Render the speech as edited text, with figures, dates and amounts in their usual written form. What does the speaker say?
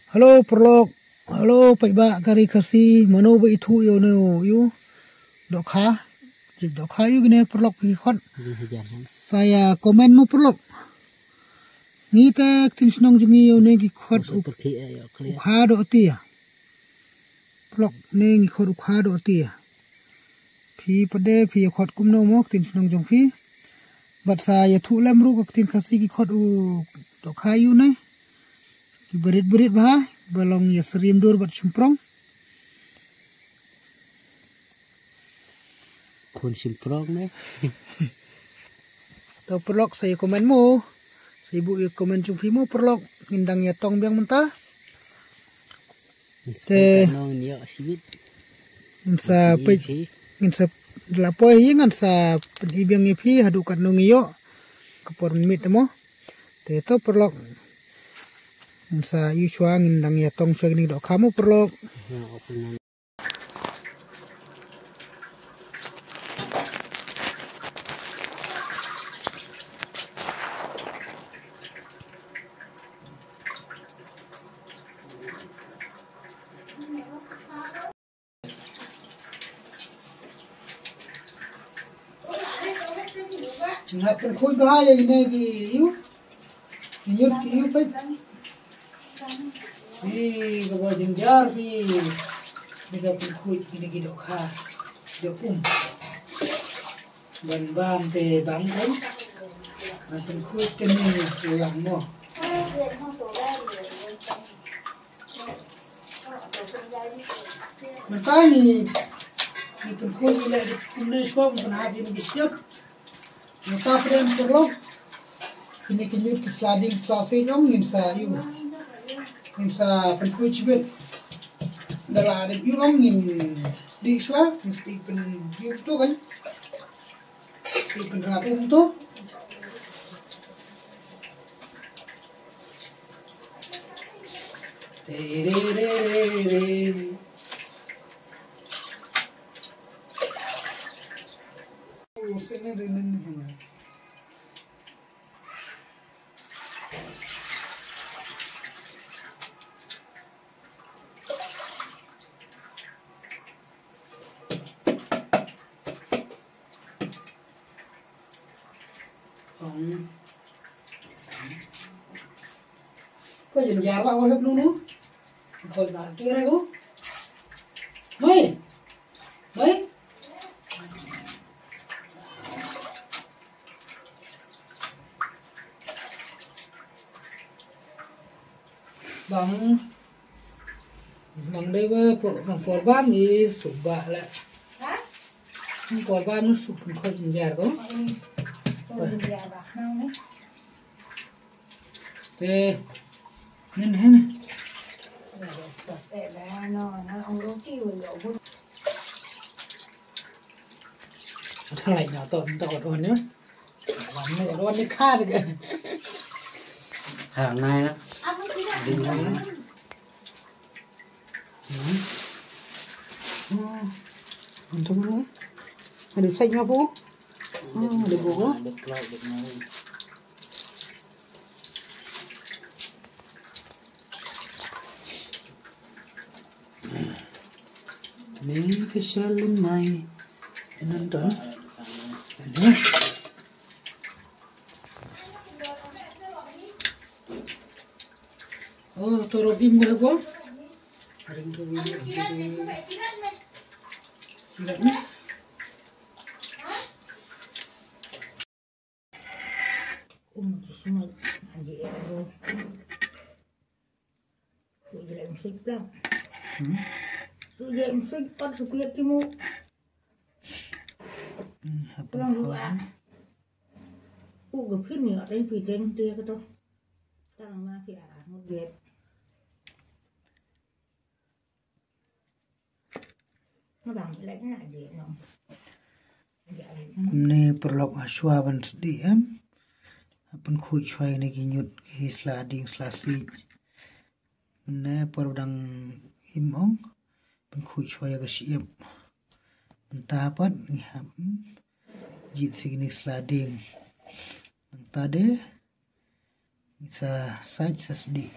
Halo perlok, halo Pak kari kasi, mano ba itu yo no yo, Dohkha, Dohkha yo gini perlok Khot. Saya komen mo perlok. Ni ta tin snong jungi yo ne Khot ukha do ti ya. Perlok ne Khot ukha do ti ya. Phi pade phi Khot Kumno mo tin snong jong phi. Bat saya thu lam ru ka tin kasi Khot u Dohkha yo ne. Berit-berit bah, balong ya Syrïem dur buat Shymprong. Kun Shymprong ne. Tau perlok saya komen mo. Saya ibu ya komen jumpi mo perlok ngindang ya tong biang mentah. Te nsa pe nsa lapo hi nsa penibang ipi hadukan nong iyo kapor mit mo. Te tau perlok nsa yuswa ngindang ya tong segini Dohkha mo perlok. Nggak perkui bahaya ini iu, inyut iu pe. Pi gaba jengjar pi, nega perkui ini Dohkha, ban te bang kai, perkui teni selang mo. Mentai ni perkui ile kumne shwa menghap ini siap. Nota frame perlok ini kenyut ke sliding slase yong nginsa yu nginsa perkui cibet dala ada yong ngin sdik shwa sdik pen yu tu kan sdik pen rapi tu có dừng già bao hết luôn nữa thôi bạn chưa đây có mấy mấy bằng đây với bằng korban thì sụp bạ lại korban nó sụp không dừng già có thế nên thế này thay nhỏ tọt rồi nhá làm này rồi đi khá được hàng này đó đi này còn thôi nữa được xanh mà bố được bố được lại được này Ni kesalin mai nonton ini oh toro bim gue go ada yang toro bim tidak ni semua aja ero jadi Shymprong Syrïem con sụp liệt chi mu, con đủ à, gặp phết nhựa đây vì trên tia cái thôi, ta làm ma thì một việc, nó bằng lãnh lại gì nó, này perlok aswa ban Syrïem, अपन खुद छुआई ने की nyut sliding slasi, này perdang imong. Khuy agak siap mentapat ngiham jit segini sliding mentade bisa saja sedih